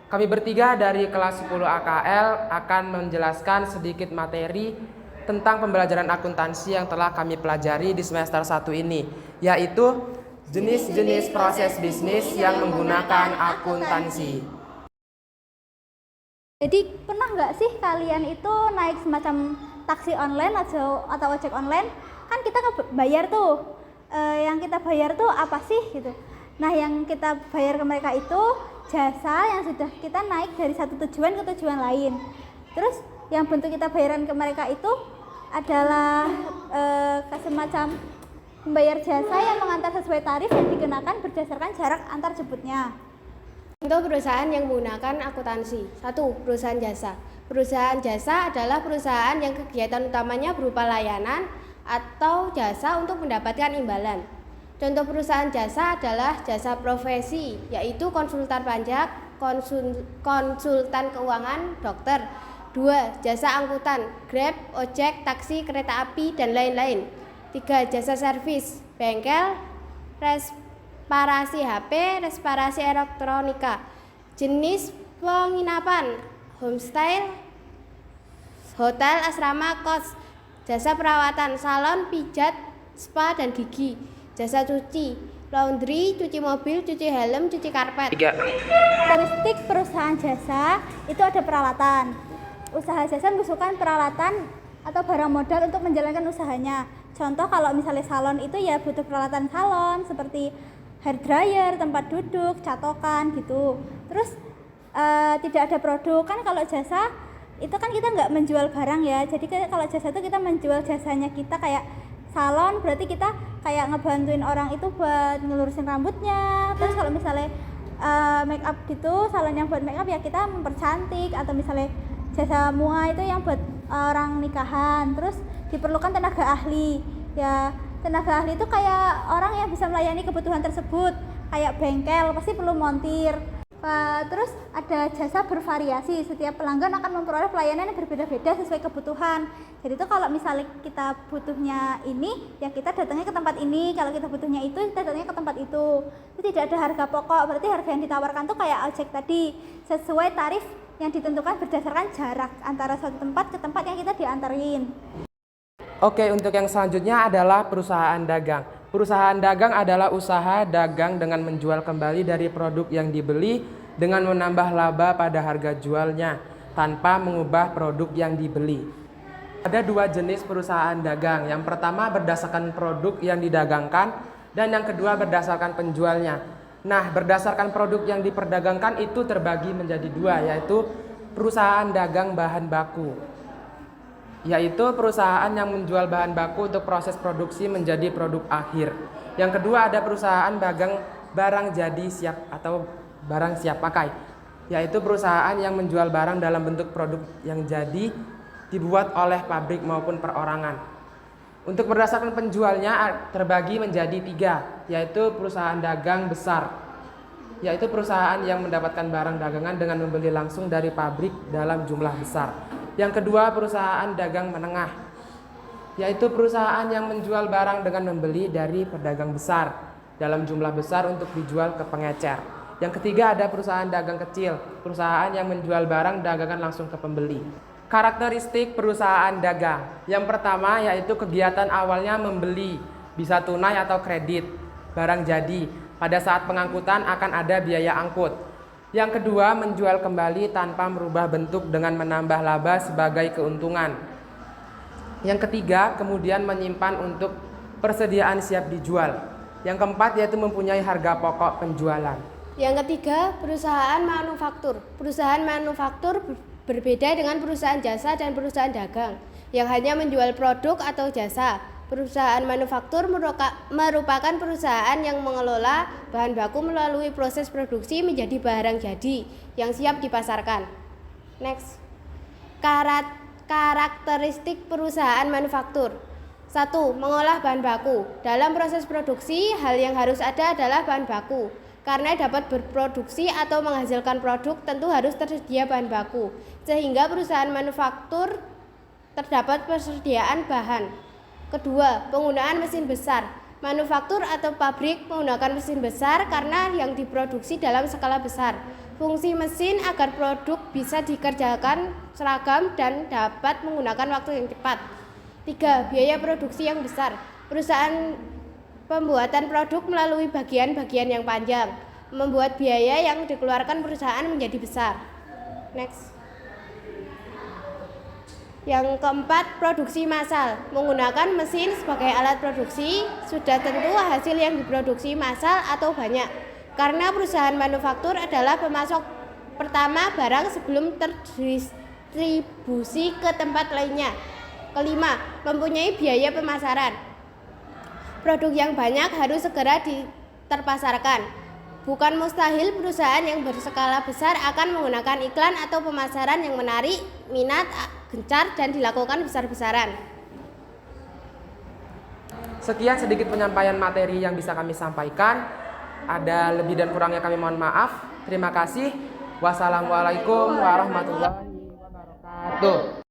Kami bertiga dari kelas 10 AKL akan menjelaskan sedikit materi tentang pembelajaran akuntansi yang telah kami pelajari di semester 1 ini, yaitu jenis-jenis proses bisnis yang menggunakan akuntansi. Jadi pernah nggak sih kalian itu naik semacam taksi online atau ojek online? Kan kita bayar tuh, yang kita bayar tuh apa sih gitu. Nah, yang kita bayar ke mereka itu jasa yang sudah kita naik dari satu tujuan ke tujuan lain. Terus yang bentuk kita bayaran ke mereka itu adalah semacam membayar jasa yang mengantar sesuai tarif yang dikenakan berdasarkan jarak antar jemputnya. Untuk perusahaan yang menggunakan akuntansi. 1. Perusahaan jasa. Perusahaan jasa adalah perusahaan yang kegiatan utamanya berupa layanan atau jasa untuk mendapatkan imbalan. Contoh perusahaan jasa adalah jasa profesi, yaitu konsultan pajak, konsultan keuangan, dokter. 2. Jasa angkutan, Grab, ojek, taksi, kereta api, dan lain-lain. 3. Jasa servis, bengkel, reparasi HP, reparasi elektronika. Jenis penginapan, homestay, hotel, asrama, kos. Jasa perawatan, salon, pijat, spa, dan gigi. Jasa cuci, laundry, cuci mobil, cuci helm, cuci karpet. 3. Karakteristik perusahaan jasa itu ada peralatan. Usaha jasa membutuhkan peralatan atau barang modal untuk menjalankan usahanya. Contoh kalau misalnya salon itu ya butuh peralatan salon seperti hair dryer, tempat duduk, catokan gitu. Terus tidak ada produk, kan kalau jasa itu kan kita nggak menjual barang ya. Jadi kalau jasa itu kita menjual jasanya kita, kayak salon berarti kita kayak ngebantuin orang itu buat ngelurusin rambutnya. Terus kalau misalnya make up gitu, salon yang buat make up ya kita mempercantik. Atau misalnya jasa MUA itu yang buat orang nikahan. Terus diperlukan tenaga ahli. Ya, tenaga ahli itu kayak orang yang bisa melayani kebutuhan tersebut. Kayak bengkel pasti perlu montir. Terus ada jasa bervariasi. Setiap pelanggan akan memperoleh pelayanan yang berbeda-beda sesuai kebutuhan. Jadi itu kalau misalnya kita butuhnya ini, ya kita datangnya ke tempat ini. Kalau kita butuhnya itu, kita datangnya ke tempat itu. Itu tidak ada harga pokok. Berarti harga yang ditawarkan tuh kayak ojek tadi, sesuai tarif yang ditentukan berdasarkan jarak antara suatu tempat ke tempat yang kita diantarin. Oke, untuk yang selanjutnya adalah perusahaan dagang. Perusahaan dagang adalah usaha dagang dengan menjual kembali dari produk yang dibeli dengan menambah laba pada harga jualnya tanpa mengubah produk yang dibeli. Ada dua jenis perusahaan dagang. Yang pertama berdasarkan produk yang didagangkan dan yang kedua berdasarkan penjualnya. Nah, berdasarkan produk yang diperdagangkan itu terbagi menjadi dua, yaitu perusahaan dagang bahan baku, yaitu perusahaan yang menjual bahan baku untuk proses produksi menjadi produk akhir. Yang kedua ada perusahaan dagang barang jadi siap atau barang siap pakai, yaitu perusahaan yang menjual barang dalam bentuk produk yang jadi dibuat oleh pabrik maupun perorangan. Untuk berdasarkan penjualnya terbagi menjadi tiga, yaitu perusahaan dagang besar, yaitu perusahaan yang mendapatkan barang dagangan dengan membeli langsung dari pabrik dalam jumlah besar. Yang kedua perusahaan dagang menengah, yaitu perusahaan yang menjual barang dengan membeli dari pedagang besar dalam jumlah besar untuk dijual ke pengecer. Yang ketiga ada perusahaan dagang kecil, perusahaan yang menjual barang dagangan langsung ke pembeli. Karakteristik perusahaan dagang. Yang pertama yaitu kegiatan awalnya membeli, bisa tunai atau kredit, barang jadi. Pada saat pengangkutan akan ada biaya angkut. Yang kedua menjual kembali tanpa merubah bentuk dengan menambah laba sebagai keuntungan. Yang ketiga kemudian menyimpan untuk persediaan siap dijual. Yang keempat yaitu mempunyai harga pokok penjualan. Yang ketiga, perusahaan manufaktur. Perusahaan manufaktur berbeda dengan perusahaan jasa dan perusahaan dagang yang hanya menjual produk atau jasa. Perusahaan manufaktur merupakan perusahaan yang mengelola bahan baku melalui proses produksi menjadi barang jadi yang siap dipasarkan. Next. Karakteristik perusahaan manufaktur. 1. Mengolah bahan baku. Dalam proses produksi, hal yang harus ada adalah bahan baku. Karena dapat berproduksi atau menghasilkan produk, tentu harus tersedia bahan baku. Sehingga perusahaan manufaktur terdapat persediaan bahan. Kedua, penggunaan mesin besar. Manufaktur atau pabrik menggunakan mesin besar karena yang diproduksi dalam skala besar. Fungsi mesin agar produk bisa dikerjakan seragam dan dapat menggunakan waktu yang cepat. 3. Biaya produksi yang besar. Perusahaan pembuatan produk melalui bagian-bagian yang panjang, membuat biaya yang dikeluarkan perusahaan menjadi besar. Next. Yang keempat, produksi massal. Menggunakan mesin sebagai alat produksi, sudah tentu hasil yang diproduksi massal atau banyak. Karena perusahaan manufaktur adalah pemasok pertama barang sebelum terdistribusi ke tempat lainnya. Kelima, mempunyai biaya pemasaran. Produk yang banyak harus segera terpasarkan. Bukan mustahil perusahaan yang berskala besar akan menggunakan iklan atau pemasaran yang menarik minat gencar dan dilakukan besar-besaran. Sekian sedikit penyampaian materi yang bisa kami sampaikan. Ada lebih dan kurangnya kami mohon maaf. Terima kasih. Wassalamualaikum warahmatullahi wabarakatuh.